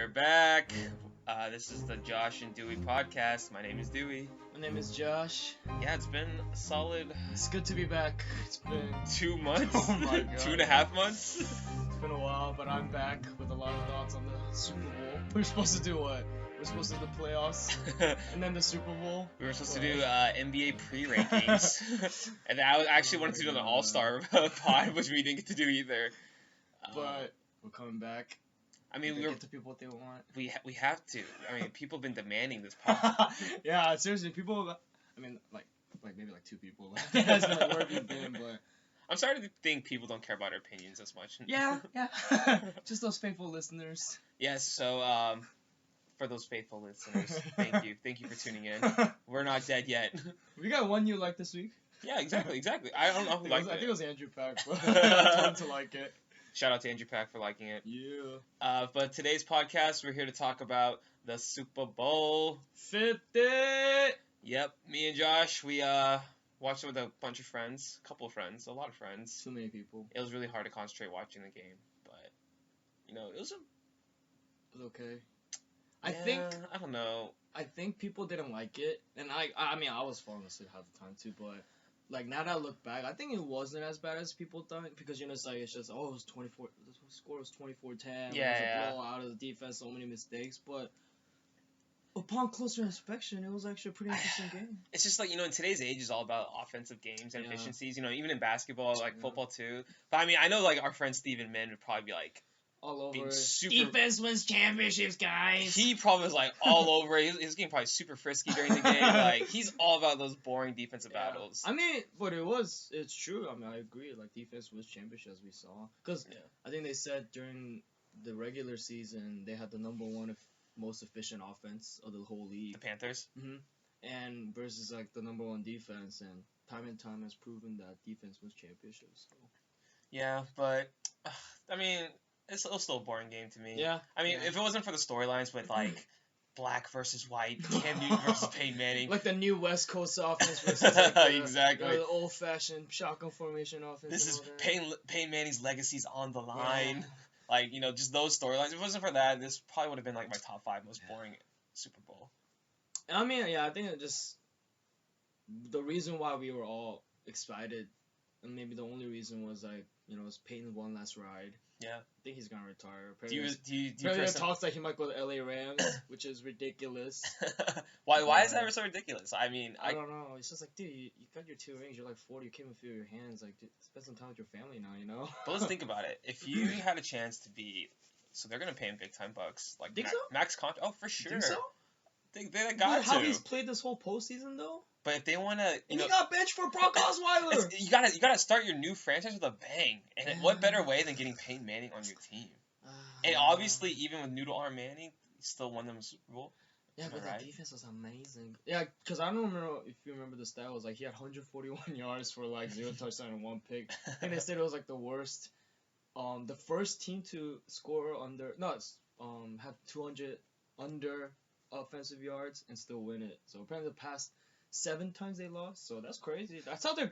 We're back. This is the Josh and Dewy podcast. My name is Dewy. My name is Josh. Yeah, it's been a solid It's good to be back. It's been 2 months. Oh my God. 2.5 months. It's been a while, but I'm back with a lot of thoughts on the Super Bowl. We're supposed to do what? We're supposed to do the playoffs and then the Super Bowl. We were supposed to do NBA pre-rankings, and I actually wanted to do an All-Star pod, which we didn't get to do either. But we're coming back. I mean, we get to people what they want. We have to. I mean, people have been demanding this pod. Yeah, seriously, people. I mean, like maybe like 2 people. That's like where have you been? But I'm starting to think people don't care about our opinions as much. Yeah. Just those faithful listeners. Yes. So for those faithful listeners, thank you for tuning in. We're not dead yet. We got one you like this week. Yeah, exactly. I don't know who liked it. I think it was Andrew Pack, but I told him to like it. Shout out to Andrew Pack for liking it. Yeah. But today's podcast, we're here to talk about the Super Bowl 50. Yep, me and Josh, we watched it with a bunch of friends, a lot of friends. Too many people. It was really hard to concentrate watching the game, but it was okay. I don't know. I think people didn't like it, and I mean I was falling asleep half the time too, but. Like, now that I look back, I think it wasn't as bad as people thought, because, it's like, it was 24, the score was 24-10, yeah, it was a blowout of the defense, so many mistakes, but upon closer inspection, it was actually a pretty interesting game. It's just like, in today's age, it's all about offensive games and efficiencies, even in basketball, football too, but I mean, I know, like, our friend Steven Min would probably be like, all over. Defense wins championships, guys. He probably was like all over it. He was getting probably super frisky during the game. Like, he's all about those boring defensive battles. I mean, but it's true. I mean, I agree. Like, defense was championship, as we saw. Because I think they said during the regular season, they had the number 1 most efficient offense of the whole league. The Panthers? Mm-hmm. And versus, like, the number 1 defense. And time has proven that defense was championship. So. Yeah, but, I mean... It's still a boring game to me. Yeah. I mean, if it wasn't for the storylines with, like, black versus white, Cam Newton versus Peyton Manning. Like the new West Coast offense versus, like, the old-fashioned shotgun formation offense. This is Peyton Manning's legacy's on the line. Yeah. Like, just those storylines. If it wasn't for that, this probably would have been, like, my top 5 most boring Super Bowl. I mean, yeah, I think it just... The reason why we were all excited, and maybe the only reason was, like, it's Peyton one last ride. Yeah. I think he's gonna retire. Do you talks like he might go to LA Rams, which is ridiculous. Why is that so ridiculous? I mean, I don't know. It's just like, dude, you got your 2 rings. You're like 40. You can't even feel your hands. Like, dude, spend some time with your family now. But let's think about it. If you had a chance to be, so they're gonna pay him big time bucks, like think so? max contract. Oh, for sure. Think so? They got to. How he's played this whole postseason though. But if they want to, he got benched for Brock Osweiler. You gotta start your new franchise with a bang. And what better way than getting Peyton Manning on your team? And obviously, even with Noodle Arm Manning, he still won them a Super Bowl. Yeah, but the defense was amazing. Yeah, because I don't remember if you remember the stat. It was like he had 141 yards for like 0 touchdown and 1 pick. I think they said it was like the worst. The first team to score have 200 under offensive yards and still win it. So apparently the past 7 times they lost, so that's crazy. That's how they're.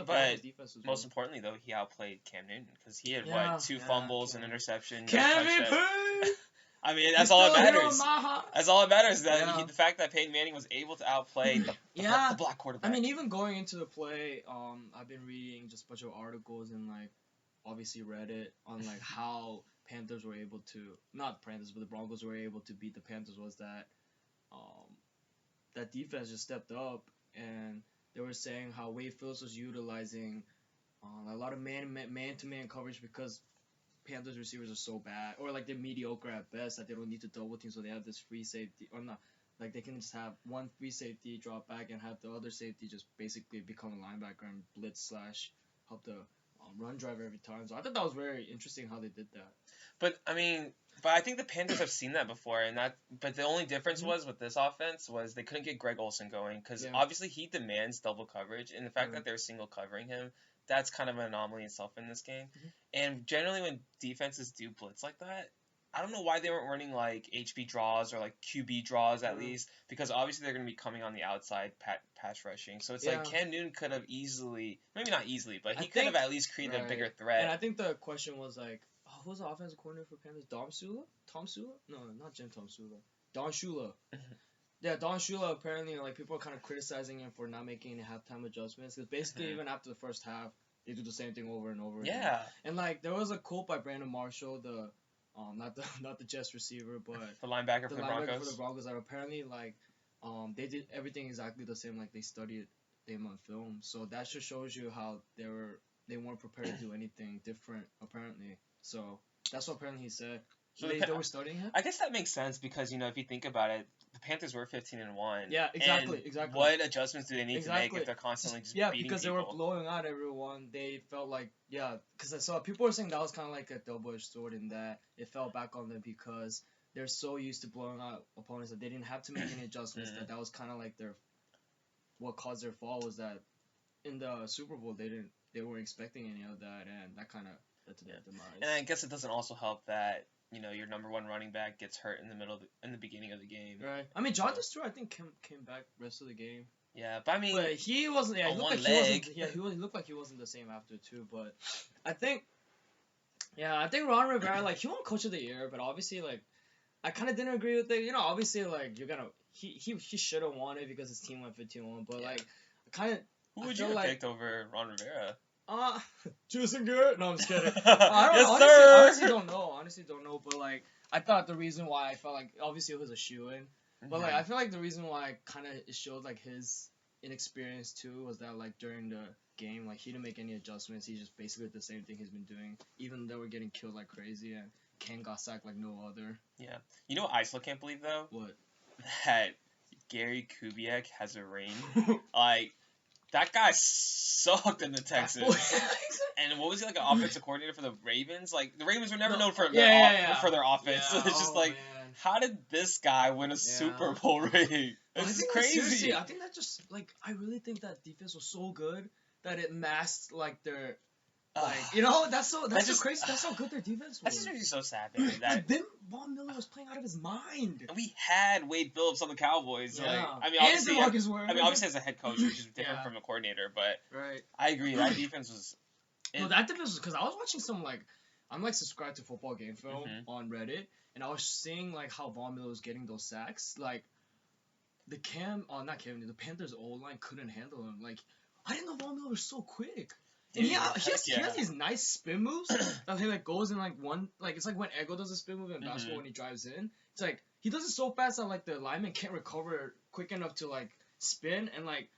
But most importantly, though, he outplayed Cam Newton because he had 2 fumbles and interception. I mean, that's all that matters. That's all that matters. That the fact that Peyton Manning was able to outplay the black quarterback. I mean, even going into the play, I've been reading just a bunch of articles and like, obviously Reddit on like how Panthers were able to, not Panthers, but the Broncos were able to beat the Panthers was that. That defense just stepped up, and they were saying how Wade Phillips was utilizing a lot of man-to-man coverage because Panthers receivers are so bad, or like they're mediocre at best, that they don't need to double team, so they have this free safety, or not, like they can just have one free safety drop back and have the other safety just basically become a linebacker and blitz / help the run driver every time. So I thought that was very interesting how they did that. But I think the Panthers have seen that before, but the only difference was with this offense was they couldn't get Greg Olsen going because obviously he demands double coverage, and the fact that they're single covering him, that's kind of an anomaly itself in this game. And generally when defenses do blitz like that, I don't know why they weren't running like HB draws or like QB draws at least, because obviously they're going to be coming on the outside pass rushing. So it's like Cam Newton could have easily, maybe not easily, but he could have at least created a bigger threat. And I think the question was like, who's the offensive coordinator for Panthers? Tom Sula? No, not Jim Tom Sula. Don Shula. Yeah, Don Shula, apparently, like, people are kind of criticizing him for not making any halftime adjustments. Because basically, even after the first half, they do the same thing over and over again. And, like, there was a quote by Brandon Marshall, not the Jets receiver, but the linebacker for the Broncos, that apparently, like, they did everything exactly the same, like, they studied them on film. So that just shows you how they weren't prepared to do anything different, apparently. So that's what apparently he said. So they were studying him? I guess that makes sense because, if you think about it, the Panthers were 15-1. Yeah, exactly. What adjustments do they need to make if they're constantly just beating because people? They were blowing out everyone. They felt like, because I saw people were saying that was kind of like a double-edged sword in that it fell back on them because they're so used to blowing out opponents that they didn't have to make any adjustments. That was kind of like what caused their fall was that in the Super Bowl they weren't expecting any of that, and that kind of led to their demise. And I guess it doesn't also help that your number one running back gets hurt in the beginning of the game. Right. I mean, Jonathan Stewart, I think came back rest of the game. Yeah, but I mean, he wasn't. Yeah, he looked like he wasn't the same after too. But I think Ron Rivera, like, he won Coach of the Year, but obviously, like, I kind of didn't agree with it. Obviously, like, he should have won it because his team went 15-1. But like, who would you have picked over Ron Rivera? Jason Garrett? No, I'm just kidding. I honestly don't know, but like, I thought the reason why I felt like, obviously it was a shoo-in, but like, I feel like the reason why it showed like his inexperience too was that, like, during the game, like, he didn't make any adjustments. He just basically did the same thing he's been doing, even though we're getting killed like crazy, and Ken got sacked like no other. Yeah. You know what I still can't believe though? What? That Gary Kubiak has a ring. Like, that guy sucked in the Texans. And what was he, like, an offensive coordinator for the Ravens? Like, the Ravens were never known for their offense. So it's just like, man, how did this guy win a Super Bowl ring? This is crazy. Seriously, I think that just, like, I really think that defense was so good that it masked, like, their... Like, that's just crazy. That's how good their defense was. That just makes me so sad, man. Like, then Von Miller was playing out of his mind. And we had Wade Phillips on the Cowboys. Yeah. Like, obviously as a head coach, which is different from a coordinator, but I agree. That defense was... that defense was... Because I was watching some, like... I'm, like, subscribed to Football Game Film on Reddit, and I was seeing, like, how Von Miller was getting those sacks. Like, the Panthers' O-line couldn't handle him. Like, I didn't know Von Miller was so quick. And he has these nice spin moves that he, like, goes in, like, one... Like, it's like when Ego does a spin move in basketball when he drives in. It's like, he does it so fast that, like, the lineman can't recover quick enough to, like, spin. And, like,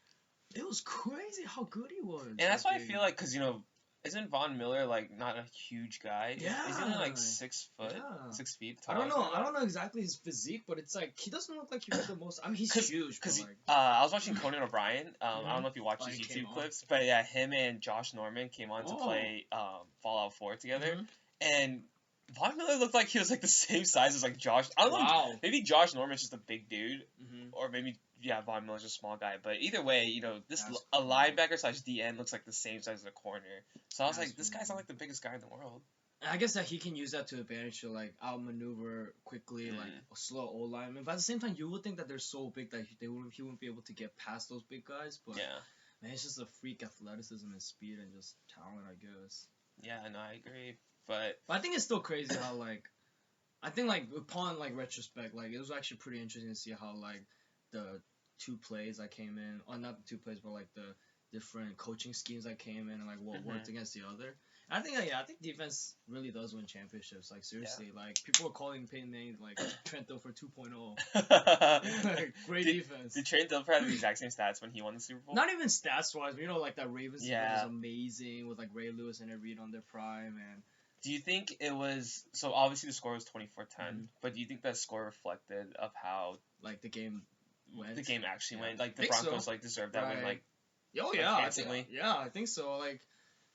it was crazy how good he was. And that's why I feel like, because, isn't Von Miller, like, not a huge guy? Yeah. He's only, like, 6 feet tall. I don't know exactly his physique, but it's like, he doesn't look like he's the most... I mean, he's huge. Because I was watching Conan O'Brien. I don't know if you watch his YouTube clips, but yeah, him and Josh Norman came on to play Fallout 4 together. And Von Miller looked like he was, like, the same size as, like, Josh. I don't know. Maybe Josh Norman's just a big dude. Or maybe... Yeah, Von Miller's a small guy, but either way, a linebacker / DN looks like the same size as a corner. So I was like, this guy's not like the biggest guy in the world. And I guess that he can use that to advantage to, like, outmaneuver quickly, like a slow old lineman. But at the same time, you would think that they're so big that he wouldn't be able to get past those big guys. But man, it's just a freak athleticism and speed and just talent, I guess. Yeah, no, I agree. But I think it's still crazy how, like, I think, like, upon, like, retrospect, like, it was actually pretty interesting to see how, like, the 2 plays that came in, or not the 2 plays, but like the different coaching schemes that came in and like what worked against the other. And I think defense really does win championships. Like, seriously, like, people are calling Peyton Manning like Trent Dilfer 2.0. Like, great defense. Did Trent Dilfer have the exact same stats when he won the Super Bowl? Not even stats wise, but like that Ravens team was amazing with like Ray Lewis and Ed Reed on their prime. And do you think it was so? Obviously, the score was 24-10, but do you think that score reflected of how like the game went? The game actually went. Like, the Broncos like deserved that win. Like, I think so. Like,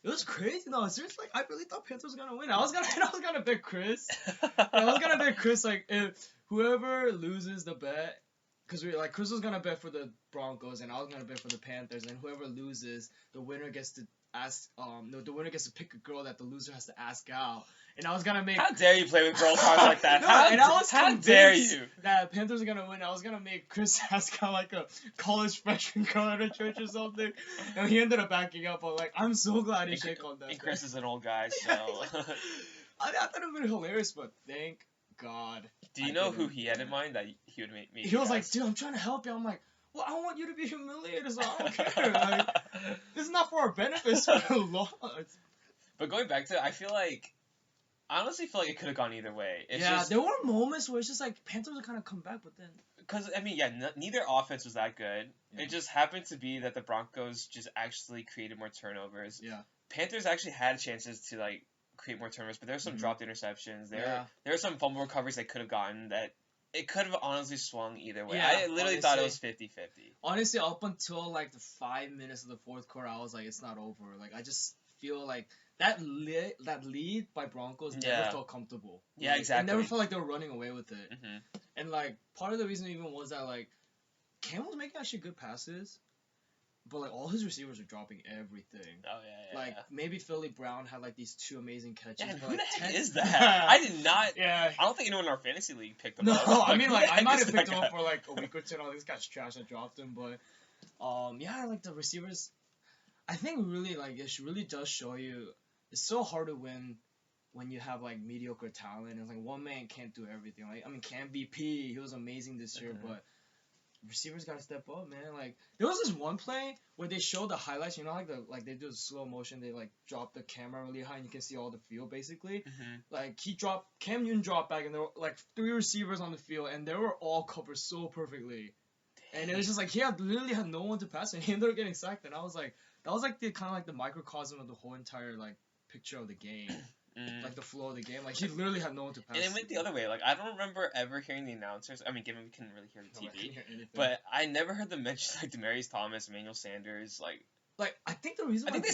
it was crazy. No, seriously, like, I really thought Panthers was gonna win. I was gonna bet Chris. Like, if whoever loses the bet, because Chris was gonna bet for the Broncos and I was gonna bet for the Panthers, and whoever loses, the winner gets to pick a girl that the loser has to ask out. And I was gonna make... How dare you play with girls' hearts like that? How dare you? That Panthers are gonna win. I was gonna make Chris ask out like a college freshman girl at a church or something. And he ended up backing up. But like, I'm so glad he shake on that. And Chris is an old guy, so... I thought it would be hilarious, but thank God. Do you know who he had in mind that he would make? He was like, dude, I'm trying to help you. I'm like, well, I want you to be humiliated, so I don't care. Like, this is not for our benefits for the law. But going back to it, I honestly feel like it could have gone either way. There were moments where it's just like Panthers would kind of come back, but then. Because, I mean, neither offense was that good. Yeah. It just happened to be that the Broncos just actually created more turnovers. Yeah. Panthers actually had chances to, like, create more turnovers, but there were some dropped interceptions. There were some fumble recoveries they could have gotten that it could have honestly swung either way. Yeah, I literally thought it was 50-50. Honestly, up until, like, the 5 minutes of the fourth quarter, I was like, it's not over. Like, I just feel like that lead by Broncos never felt comfortable. Yeah, exactly. It never felt like they were running away with it. Mm-hmm. And, like, part of the reason even was that, like, Cam was making actually good passes, but, like, all his receivers were dropping everything. Oh, yeah. Like, maybe Philly Brown had, like, these 2 amazing catches. Yeah, but, who like, the heck is that? I did not. Yeah. I don't think anyone in our fantasy league picked him up. No, I mean, like, I might have picked him up for, like, a week or two, and all these guys trash, I dropped him, but, like, the receivers, I think really, like, it really does show you, it's so hard to win when you have, like, mediocre talent. It's like, one man can't do everything. Like, I mean, Cam BP, he was amazing this year, but receivers gotta step up, man. Like, there was this one play where they showed the highlights, you know, like they do the slow motion, they, like, drop the camera really high and you can see all the field, basically. Like, Cam Newton dropped back and there were, like, 3 receivers on the field and they were all covered so perfectly. And it was just like, he literally had no one to pass and he ended up getting sacked, and I was like, that was, like, the kind of, like, the microcosm of the whole entire, like, picture of the game. Like, the flow of the game. Like, he literally had no one to pass. And it went the other way. Like, I don't remember ever hearing the announcers. I mean, given we couldn't really hear the TV. But I never heard them mention, like, Demaryius Thomas, Emmanuel Sanders, like, I think the reason I think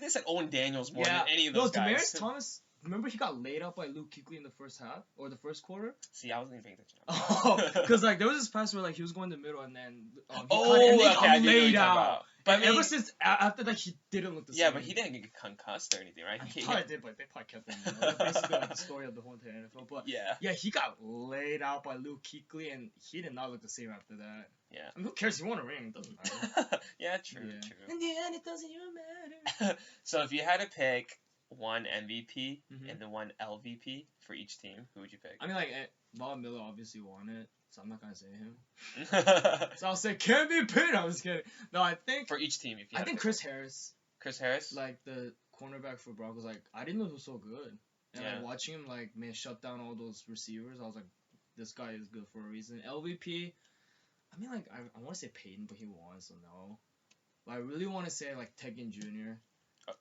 they said Owen Daniels more than any of those guys. Demaryius Thomas, remember he got laid out by Luke Kuechly in the first half? Or the first quarter? See, I wasn't even paying attention. Oh, because, like, there was this pass where, like, he was going to the middle and then he got laid out. But I mean, ever since after that, he didn't look the same. Yeah, but he didn't get concussed or anything, right? He probably did, but they probably kept him. That's basically like the story of the whole entire NFL. But yeah, he got laid out by Luke Kuechly, and he did not look the same after that. Yeah. I mean, who cares? He won a ring. It doesn't matter. Yeah, true. In the end, it doesn't even matter. So if you had to pick one MVP and the one LVP for each team, who would you pick? I mean, like, Von Miller obviously won it, so I'm not gonna say him. So I'll say can't be Pitt. I'm just kidding. No, I think for each team, if you I think Chris Harris. Chris Harris, like the cornerback for Broncos, like I didn't know he was so good, and like watching him like shut down all those receivers, I was like, this guy is good for a reason. LVP, I mean, like I want to say Peyton, but he won, so no. But I really want to say like Tegan Jr.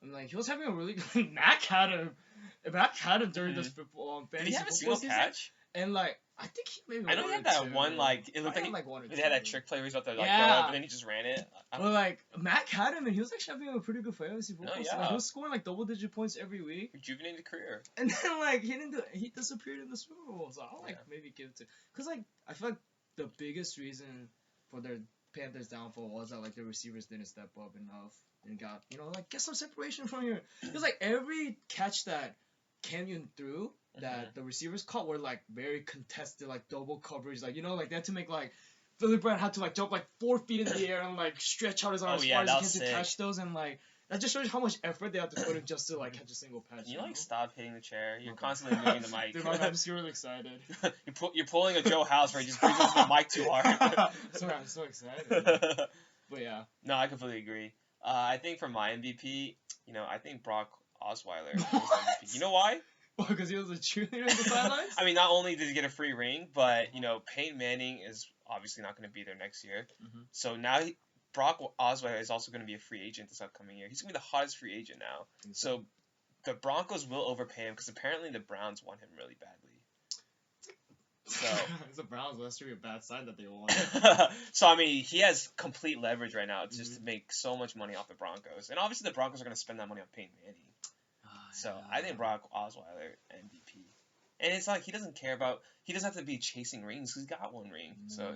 And like he was having a really good Mac had him during this football. Did he have a single catch? And like I think he maybe. I know he had that one like it looked like he had that trick play where he's about to like go up and then he just ran it. But like Mac had him and he was actually having a pretty good fantasy football. So, like, he was scoring like double-digit points every week. Rejuvenated career. And then like he disappeared in the Super Bowl, so I'll like maybe give it to because like I feel like the biggest reason for their Panthers' downfall was that like the receivers didn't step up enough and got like get some separation from here. Because like every catch that Canyon threw that the receivers caught were like very contested, like double coverage, like like they had to make like Philly Brown had to like jump like 4 feet in the air and like stretch out his arms as far as he can to catch those, and like that just shows you how much effort they have to put in just to like catch a single patch. Can you like stop hitting the chair? You're constantly moving the mic. Dude, I'm just really excited. You're pulling a Joe House where he just brings the mic too hard. Sorry, I'm so excited. But yeah. No, I completely agree. I think for my MVP, I think Brock Osweiler. You know why? Because he was a cheerleader at the sidelines? I mean, not only did he get a free ring, but, Peyton Manning is obviously not going to be there next year. So now Brock Osweiler is also going to be a free agent this upcoming year. He's going to be the hottest free agent now. So the Broncos will overpay him because apparently the Browns want him really badly. So it's the Browns. That's really a bad sign that they won. So I mean, he has complete leverage right now just to make so much money off the Broncos, and obviously the Broncos are going to spend that money on Peyton Manning. So I think Brock Osweiler MVP, and it's like he doesn't have to be chasing rings because he's got one ring, so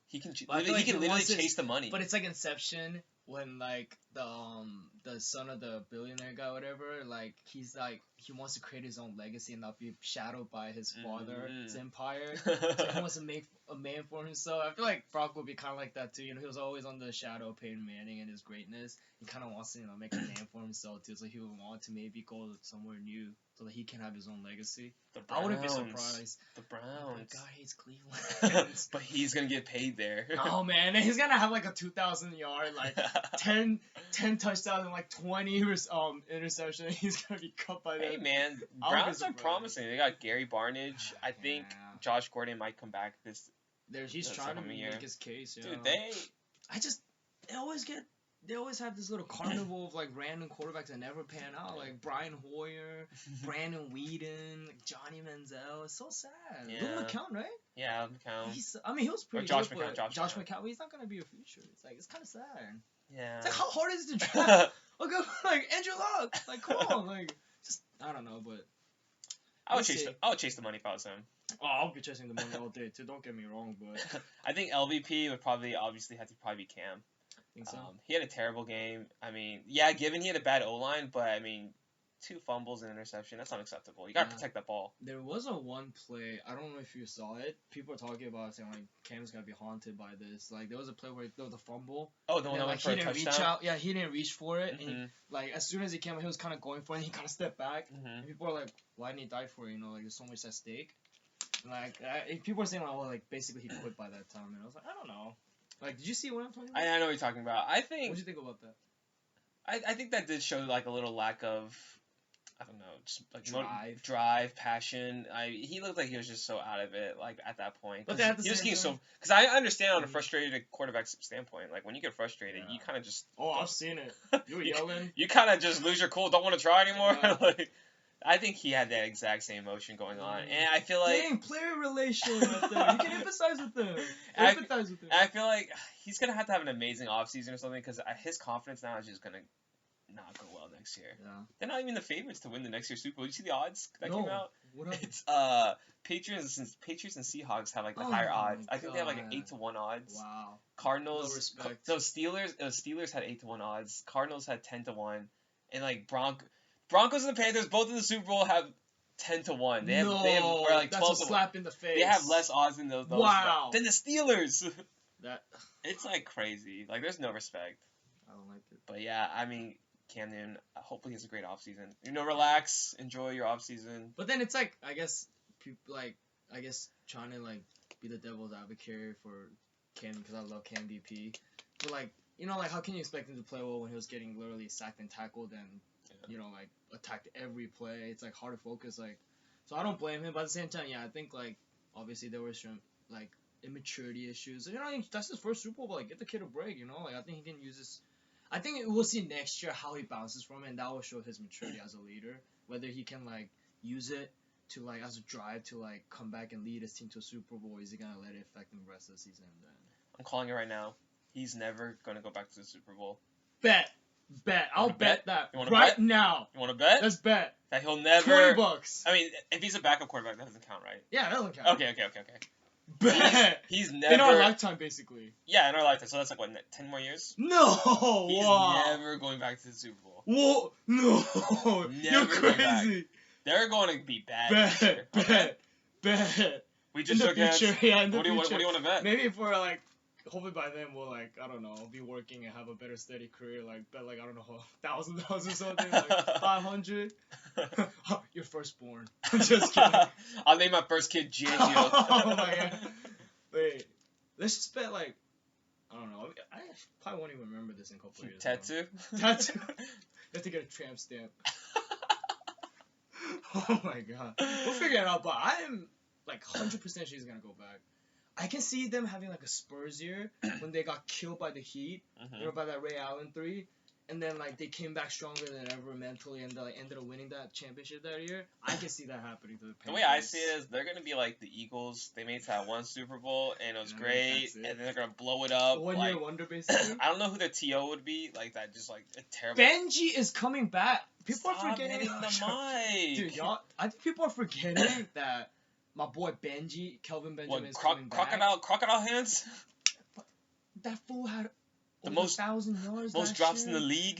he can literally chase the money. But it's like Inception when like the son of the billionaire guy, whatever, like he's like he wants to create his own legacy and not be shadowed by his father's empire. So he wants to make a man for himself. I feel like Brock would be kind of like that too. He was always on the shadow of Peyton Manning and his greatness. He kind of wants to make a name for himself too. So he would want to maybe go somewhere new. so that he can have his own legacy. I wouldn't be surprised. The Browns. God hates Cleveland. But he's gonna get paid there. Oh man, he's gonna have like a 2,000 yard, like 10 touchdowns and like 20 interception. He's gonna be cut by them. Hey man, Browns are promising. They got Gary Barnage. I think Josh Gordon might come back this. He's trying to make his case. Yeah. Dude, they always have this little carnival of like random quarterbacks that never pan out, like Brian Hoyer, Brandon Whedon, like Johnny Manziel. It's so sad. Yeah. Luke McCown, right? Yeah, McCown. He was pretty Josh good. McCown, Josh McCown, he's not gonna be a future. It's kind of sad. Yeah. It's like, how hard is it to draft? Like Andrew Luck. Like, come on, like just I don't know, but I would chase the money if I was him. Oh, I'll be chasing the money all day too. Don't get me wrong, but I think LVP would obviously have to be Cam. Think so? He had a terrible game. I mean, yeah, given he had a bad O-line, but I mean, 2 fumbles and interception, that's unacceptable. You gotta protect that ball. There was a one play, I don't know if you saw it. People are talking about it, saying like Cam's gonna be haunted by this. Like there was a play where there was a fumble. Oh, the one that went for a touchdown. Reach out. Yeah, he didn't reach for it. And like as soon as he came, he was kind of going for it. And he kind of stepped back. And people are like, "Why didn't he die for it? You know, like there's so much at stake." Like people are saying like, "Well, like basically he quit by that time." And I was like, I don't know. Like, did you see what I'm talking about? I know what you're talking about. What did you think about that? I think that did show like a little lack of, I don't know, just like drive, passion. He looked like he was just so out of it, like at that point. But at the he was same getting time, because I understand on a frustrated quarterback standpoint. Like when you get frustrated, you kind of just. Oh, I've seen it. You were yelling. You kind of just lose your cool. Don't want to try anymore. Yeah. Like, I think he had that exact same emotion going on, and I feel like player relation right there. You can empathize with them. Empathize with them. I feel like he's gonna have to have an amazing offseason or something because his confidence now is just gonna not go well next year. Yeah. They're not even the favorites to win the next year's Super Bowl. You see the odds that came out? What up? It's Patriots and Seahawks have like the higher odds. I think they have like 8-1 odds. Wow. Cardinals. No respect. So Steelers had 8-1 odds. Cardinals had 10-1, and like Broncos and the Panthers both in the Super Bowl have 10-1. They have or like 12 that's a slap in the face. They have less odds than those. Wow. Than the Steelers. It's like crazy. Like there's no respect. I don't like it. But yeah, I mean, Cam Newton, hopefully he has a great offseason. Relax, enjoy your offseason. But then it's like, I guess, people, like, trying to, like, be the devil's advocate for Cam, because I love Cam VP. But, like, you know, like, how can you expect him to play well when he was getting literally sacked and tackled and, you know, like, attacked every play? It's, like, hard to focus, like, so I don't blame him. But at the same time, yeah, I think, like, obviously there were some, like, immaturity issues. You know, that's his first Super Bowl, but, like, get the kid a break, you know? Like, I think he can use this. I think we'll see next year how he bounces from it, and that will show his maturity as a leader. Whether he can, like, use it to, like, as a drive to, like, come back and lead his team to a Super Bowl, is he going to let it affect him the rest of the season? Then I'm calling it right now. He's never going to go back to the Super Bowl. Bet. I'll bet that right now. You want to bet? Let's bet. That he'll never... $20. I mean, if he's a backup quarterback, that doesn't count, right? Yeah, that doesn't count. Okay. Bet. He's never... In our lifetime, basically. Yeah, in our lifetime. So that's like, what, 10 more years? No! He's never going back to the Super Bowl. Whoa! No! You're crazy! They're going to be bad. Bet. We just shook hands. Yeah, what do you want to bet? Maybe if we're like, hopefully by then we'll like, I don't know, be working and have a better steady career. Like bet like I don't know, $1,000 or something, like 500. Your firstborn. I'm just kidding. I'll name my first kid J. Oh my god. Wait, let's just bet like, I don't know. I probably won't even remember this in a couple of years. Tattoo. You have to get a tramp stamp. Oh my god. We'll figure it out, but I am like 100% sure he's gonna go back. I can see them having like a Spurs year when they got killed by the Heat, you know, by that Ray Allen 3, and then like they came back stronger than ever mentally and like ended up winning that championship that year. I can see that happening to the Panthers. The way I see it is they're gonna be like the Eagles. They made it to that one Super Bowl and it was great, and then they're gonna blow it up. One year wonder basically. I don't know who the TO would be, like that, just like a terrible. Benji is coming back. People are forgetting the mic. Dude, I think people are forgetting that. My boy Kelvin Benjamin is coming back. Crocodile hands? That fool had the over most 1,000 yards. Most drops in the league.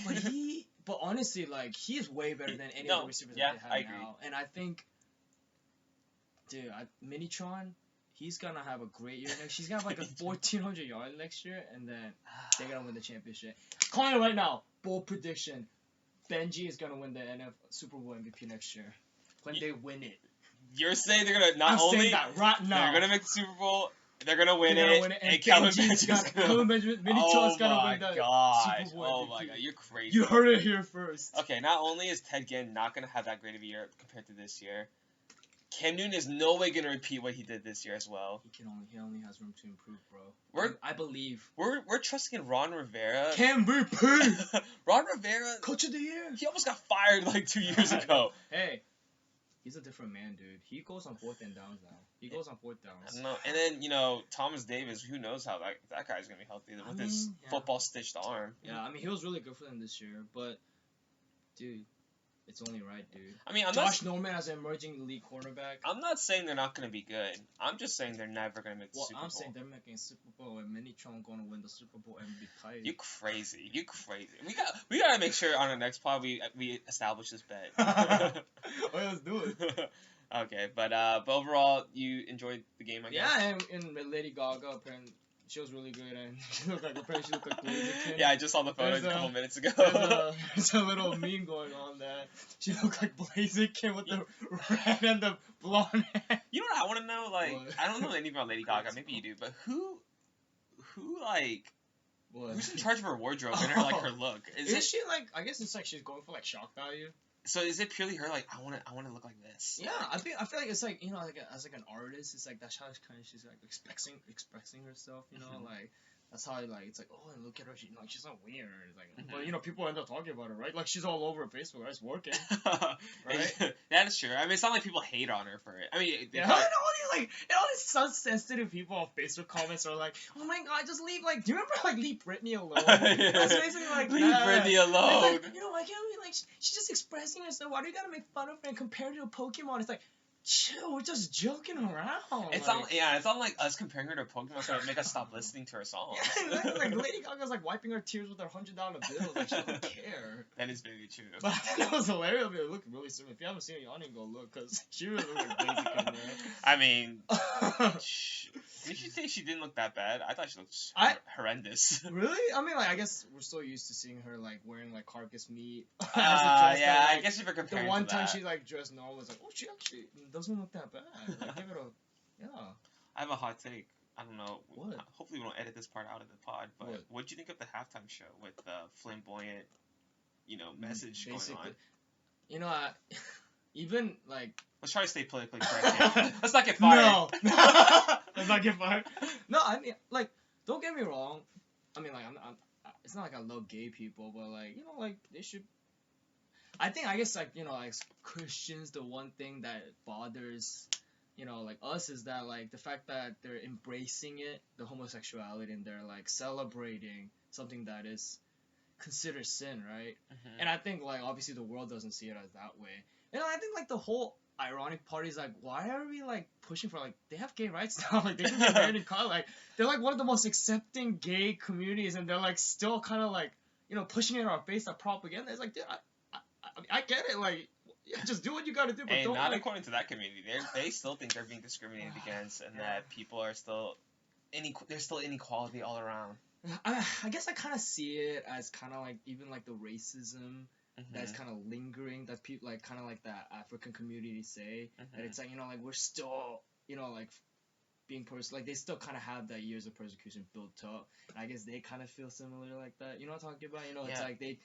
But honestly, like, he is way better than any of the receivers that they have now. And I think, dude, Minitron, he's going to have a great year next year. He's going to have like a 1,400 yard next year, and then they're going to win the championship. Calling it right now, bold prediction. Benji is going to win the Super Bowl MVP next year. when they win it. You're saying they're gonna not I'm only saying that right now. they're gonna make the Super Bowl, they're gonna win They're it, gonna win it, and Kelvin Benjamin, Minichow's gonna win the Super Bowl. Oh MVP. my god, you're crazy. You heard it here first. Okay, not only is Ted Ginn not gonna have that great of a year compared to this year, Cam Newton is no way gonna repeat what he did this year as well. He only has room to improve, bro. I believe. We're trusting in Ron Rivera. Can MVP. Ron Rivera, Coach of the Year. He almost got fired like 2 years ago. Hey, he's a different man, dude. He goes on 4th and downs now. He goes on 4th downs. I don't know. And then Thomas Davis. Who knows how that guy's gonna be healthy with his football stitched arm. Yeah, I mean he was really good for them this year, but dude. It's only right, dude. I mean, Josh Norman as an emerging league cornerback. I'm not saying they're not going to be good. I'm just saying they're never going to make the Super Bowl. I'm saying they're making Super Bowl, and Minichon going to win the Super Bowl MVP. You crazy. We got to make sure on our next pod we establish this bet. Oh, yeah, let's do it. Okay, but overall, you enjoyed the game, I guess? Yeah, and Lady Gaga, apparently, she was really good, and she looked like Blaziken. Yeah, I just saw the photo a couple minutes ago. There's a little meme going on that she looked like Blaziken with the red and the blonde hair. You know what I want to know? Like, What? I don't know anything about Lady Gaga. Maybe you do, but who who's in charge of her wardrobe and her look? Is she like? I guess it's like she's going for like shock value. So is it purely her? Like, I want to look like this. Yeah, I feel like it's like as like an artist, it's like that's how she's like expressing herself. Like that's how it's like look at her, she's not weird. Like, but people end up talking about her, right? Like she's all over Facebook, right? It's working, right? That is true. I mean, it's not like people hate on her for it. I mean, and all these such sensitive people on Facebook comments are like, oh my god, just leave. Like, do you remember leave Britney alone? That's basically like leave Britney alone. Like, why can't we she's just expressing herself. Why do you gotta make fun of her and compare her to a Pokemon? It's like, chill, we're just joking around. It's not like us comparing her to Pokemon so it make us stop listening to her songs. Yeah, like Lady Gaga's wiping her tears with her $100 bills. Like she doesn't care. That is very true. But that was hilarious. It looked really similar. If you haven't seen it, y'all need to go look because she really looked like Blaziken, man. I mean, did you say she didn't look that bad? I thought she looked horrendous. Really? I mean, I guess we're so used to seeing her wearing carcass meat. Yeah, I guess if you're comparing the one to time that. she dressed normal, was like, oh, she actually doesn't look that bad. Give it a, yeah. I have a hot take. I don't know. What? Hopefully we don't edit this part out of the pod. But what'd you think of the halftime show with the flamboyant, message basically going on? Even let's try to stay politically correct here. Let's not get fired. No. Let's not get fired. No, I mean, don't get me wrong. I mean, I'm it's not like I love gay people, but they should. I guess Christians, the one thing that bothers, us is that the fact that they're embracing it, the homosexuality, and they're celebrating something that is considered sin, right? Mm-hmm. And I think obviously the world doesn't see it as that way. And I think the whole ironic part is why are we pushing for they have gay rights now? They can get married in color. They're one of the most accepting gay communities, and they're still kind of pushing it in our face, that propaganda. It's dude, I get it. Just do what you gotta do. But don't, not according to that community. They still think they're being discriminated against, and that people are still there's still inequality all around. I guess I kind of see it as kind of even the racism. Mm-hmm. That's kind of lingering, that people kind of that African community say, mm-hmm. that it's we're still being they still kind of have that years of persecution built up, and I guess they kind of feel similar like that. You know what I'm talking about? Yeah. It's they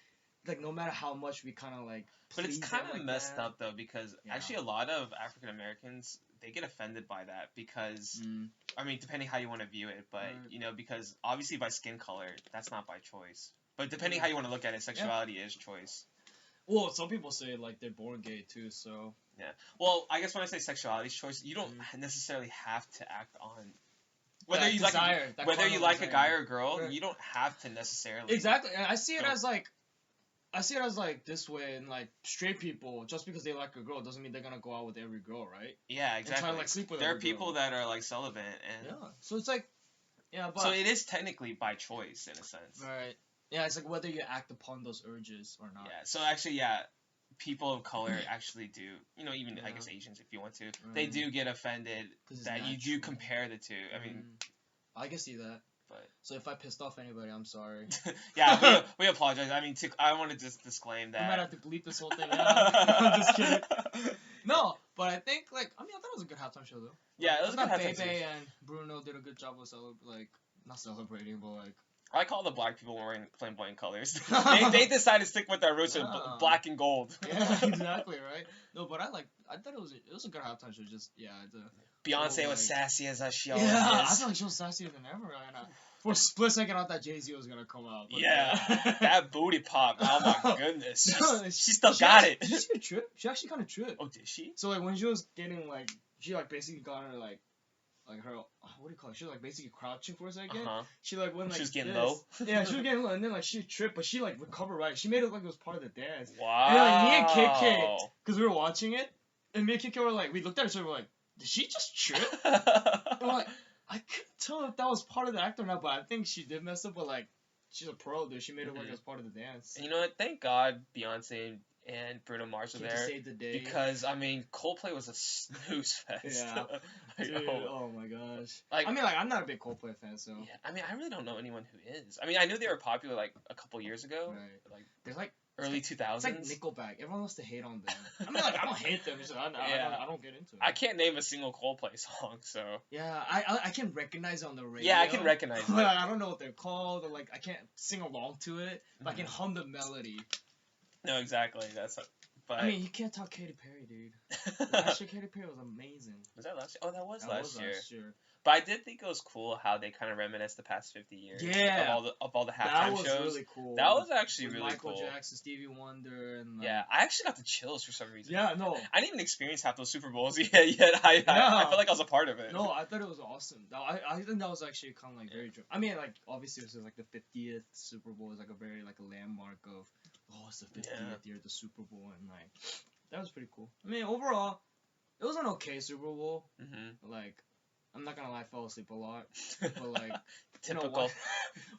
no matter how much we kind of but it's kind of messed up though, because actually a lot of African Americans, they get offended by that because I mean, depending how you want to view it, but because obviously by skin color, that's not by choice, but depending how you want to look at it, sexuality is choice. Well, some people say they're born gay too, so. Yeah. Well, I guess when I say sexuality is choice, you don't necessarily have to act on whether you like a guy or a girl. Right. You don't have to necessarily. Exactly, and I see it as this way, and straight people, just because they like a girl doesn't mean they're gonna go out with every girl, right? Yeah, exactly. And try to sleep with there every are people girl. that are celibate, and so it's but so it is technically by choice in a sense. Right. Yeah, it's whether you act upon those urges or not. Yeah, so actually, people of color actually do, even I guess Asians, if you want to, they do get offended that you do compare the two. I mean, I can see that. But so if I pissed off anybody, I'm sorry. Yeah, we apologize. I mean, I want to just disclaim that. I might have to bleep this whole thing out. I'm just kidding. No, but I think I thought it was a good halftime show though. Yeah, it was a good halftime show. Bebe and Bruno did a good job of not celebrating, but I like all the black people wearing flamboyant colors. they decided to stick with their roots of black and gold. Yeah, exactly, right? No, but I thought it was a good halftime show. Just Beyonce was sassy as she always is. Yeah, I feel like she was sassier than ever right now. For a split second, I thought Jay-Z was gonna come out. That booty pop. Oh my goodness, she still got it. Did she see a trip? She actually kind of tripped. Oh, did she? So when she was getting she basically got her her, what do you call it? She was basically crouching for a second. She went she was getting this. low. Yeah, she was getting low, and then she tripped, but she recovered right. She made it look like it was part of the dance. Wow. And me and KK, because we were watching it, and me and KK were we looked at each other, we're did she just trip? And we're I couldn't tell if that was part of the act or not, but I think she did mess up. But she's a pro, dude. She made it look like it was part of the dance. And you know what? Thank God Beyonce and Bruno Mars were there. Saved the day. Because Coldplay was a snooze fest. Yeah. Dude, oh my gosh. I'm not a big Coldplay fan, so. Yeah, I really don't know anyone who is. I knew they were popular a couple years ago. Right. They're early 2000s. It's like Nickelback. Everyone wants to hate on them. I don't hate them. It's just, I don't get into it. I can't name a single Coldplay song, so. Yeah, I can recognize it on the radio. Yeah, I can recognize it. But I don't know what they're called, or I can't sing along to it. But I can hum the melody. No, exactly. But you can't talk Katy Perry, dude. Last year, Katy Perry was amazing. Was that last year? Oh, that was last year. year. But I did think it was cool how they kind of reminisced the past 50 years. Yeah. Of all the halftime shows. That was really cool. That was actually really Michael cool. Michael Jackson, Stevie Wonder, and yeah, I actually got the chills for some reason. Yeah, no. I didn't even experience half those Super Bowls yet. I felt like I was a part of it. No, I thought it was awesome. I think that was actually kind of very. Obviously this is the 50th Super Bowl is a very a landmark of it's the 50th year of the Super Bowl, and that was pretty cool. Overall, it was an okay Super Bowl. Mm-hmm. I'm not gonna lie, I fell asleep a lot. But typical.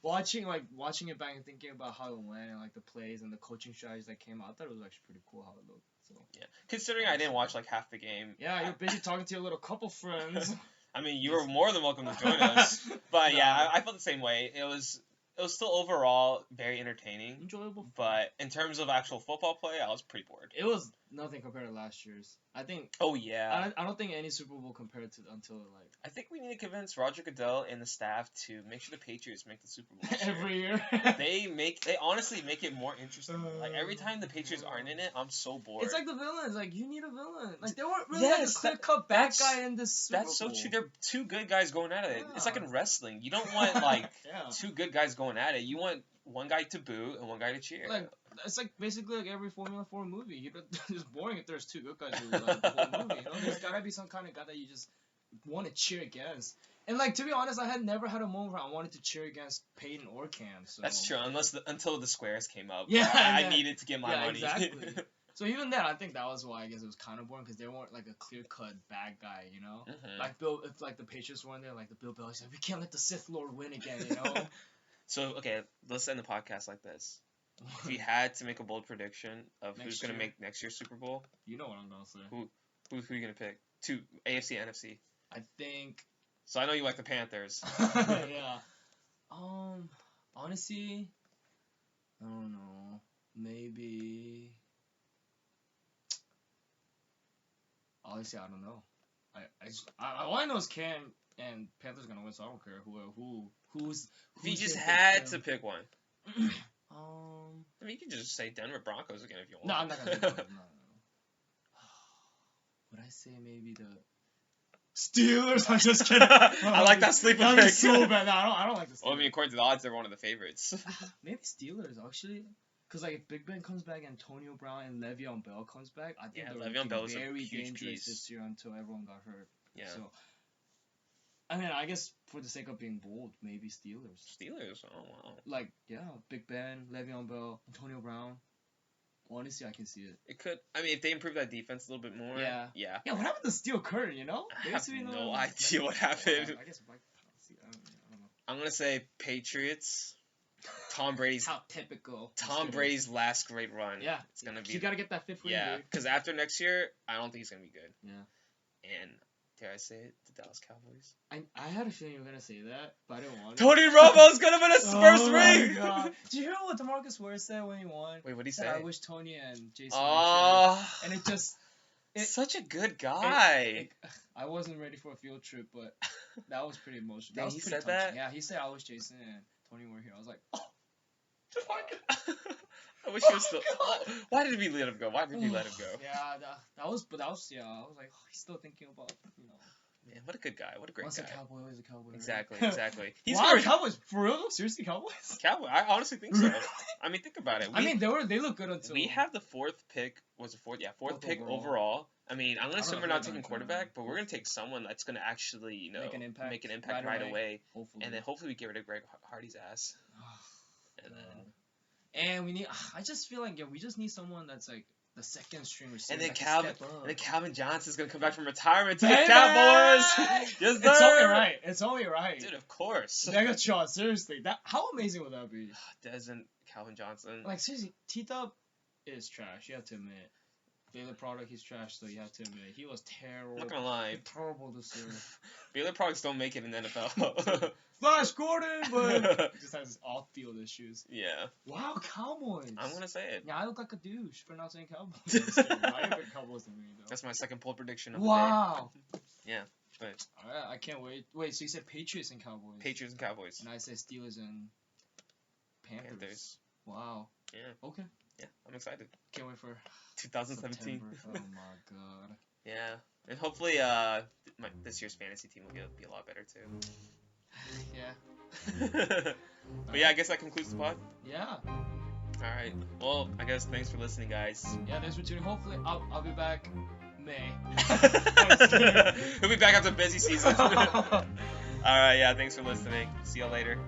Watching it back and thinking about how it went and the plays and the coaching strategies that came out, I thought it was actually pretty cool how it looked. So yeah, considering I didn't watch half the game. Yeah, you're busy talking to your little couple friends. You were more than welcome to join us. But yeah, I felt the same way. It was still overall very entertaining. Enjoyable. But in terms of actual football play, I was pretty bored. It was nothing compared to last year's. I think. Oh yeah. I don't think any Super Bowl compared to until I think we need to convince Roger Goodell and the staff to make sure the Patriots make the Super Bowl every year. They honestly make it more interesting. Every time the Patriots aren't in it, I'm so bored. It's like the villains. You need a villain. They weren't really a clear-cut bad guy in this Super Bowl. That's so true. They're two good guys going at it. Yeah. It's like in wrestling. You don't want two good guys going at it. You want one guy to boo and one guy to cheer. It's basically every Formula 4 movie. It's boring if there's two good guys who the whole movie. There's gotta be some kind of guy that you just want to cheer against. And to be honest, I had never had a moment where I wanted to cheer against Peyton or Cam. So. That's true, until the squares came up. Yeah, I needed to get my money. Exactly. So even then, I think that was why I guess it was kind of boring because they weren't a clear-cut bad guy, Mm-hmm. If the Patriots weren't there, the Bill Belichick, we can't let the Sith Lord win again, So okay, let's end the podcast like this. If we had to make a bold prediction of who's going to make next year's Super Bowl, you know what I'm going to say. Who are you going to pick? Two, AFC, NFC. I think. So I know you like the Panthers. Yeah. Honestly, I don't know. Maybe. Honestly, I don't know. All I know is Cam and Panthers are gonna win, so I don't care who's. If you just had to pick one. You can just say Denver Broncos again if you want. No, I'm not gonna do that. No. Would I say maybe the Steelers? I'm just kidding. I like that sleeper pick. That is so bad. No, I don't like the Steelers. Well, according to the odds, they're one of the favorites. Maybe Steelers, actually. Because if Big Ben comes back, Antonio Brown and Le'Veon Bell comes back, I think they're Le'Veon Bell was very a huge dangerous piece this year until everyone got hurt. Yeah. So, I guess for the sake of being bold, maybe Steelers. Steelers? Oh, wow. Big Ben, Le'Veon Bell, Antonio Brown. Honestly, I can see it. It could. If they improve that defense a little bit more. Yeah. Yeah. Yeah, what happened to Steel Curtain, I have no idea what happened. I guess I don't know. I'm going to say Patriots. Tom Brady's. How typical. Tom Brady's last great run. Yeah. It's going to be. You got to get that fifth win, Yeah, dude. because after next year, I don't think he's going to be good. Yeah. And, dare I say it, the Dallas Cowboys? I had a feeling you were going to say that, but I didn't want Tony Romo's going to win his first ring! God. Did you hear what DeMarcus Ware said when he won? Wait, what did he say? I wish Tony and Jason were and it Such a good guy. I wasn't ready for a field trip, but that was pretty emotional. Yeah, That was he pretty said touching. that? Yeah, he said I was Jason and Tony were here. I was like, oh, I wish he was still. Why did we let him go? Why did we let him go? Yeah, that was yeah. I was like, oh, he's still thinking about, Man, what a good guy. What a great once guy. a cowboy, always a cowboy. Exactly, right? exactly. He's wow, very Cowboys for real? Seriously, Cowboys? Cowboy. I honestly think so. I mean, think about it. I mean, they look good until we have the fourth pick. Was it fourth? Yeah, fourth pick overall. I mean, I'm gonna assume we're not taking quarterback, but we're gonna take someone that's gonna actually, make an impact right away. Hopefully. And then hopefully we get rid of Greg Hardy's ass. And then. And we need. I just feel like we just need someone that's like the second string receiver. And then Calvin Johnson's gonna come back from retirement to the Cowboys. Yes, sir. It's only right. Dude, of course. Megatron, seriously. How amazing would that be? Doesn't Calvin Johnson. Like, seriously, T-Dub is trash, you have to admit. Baylor product, he's trash, so you have to admit. He was terrible. I'm not gonna lie. Terrible this year. Baylor products don't make it in the NFL. Flash Gordon, but he just has his off-field issues. Yeah. Wow, Cowboys. I'm gonna say it. Yeah, I look like a douche for not saying Cowboys. I pick Cowboys to me, though. That's my second poll prediction of the day. Yeah. But alright, I can't wait. Wait, so you said Patriots and Cowboys? Patriots and Cowboys. And I said Steelers and Panthers. Wow. Yeah. Okay. Yeah, I'm excited. Can't wait for 2017. Oh my god. Yeah, and hopefully, this year's fantasy team will be a lot better too. Yeah. But yeah, I guess that concludes the pod. Yeah. All right. Well, I guess thanks for listening, guys. Yeah, thanks for tuning. Hopefully, I'll be back May. We'll be back after busy season. All right. Yeah. Thanks for listening. See y'all later.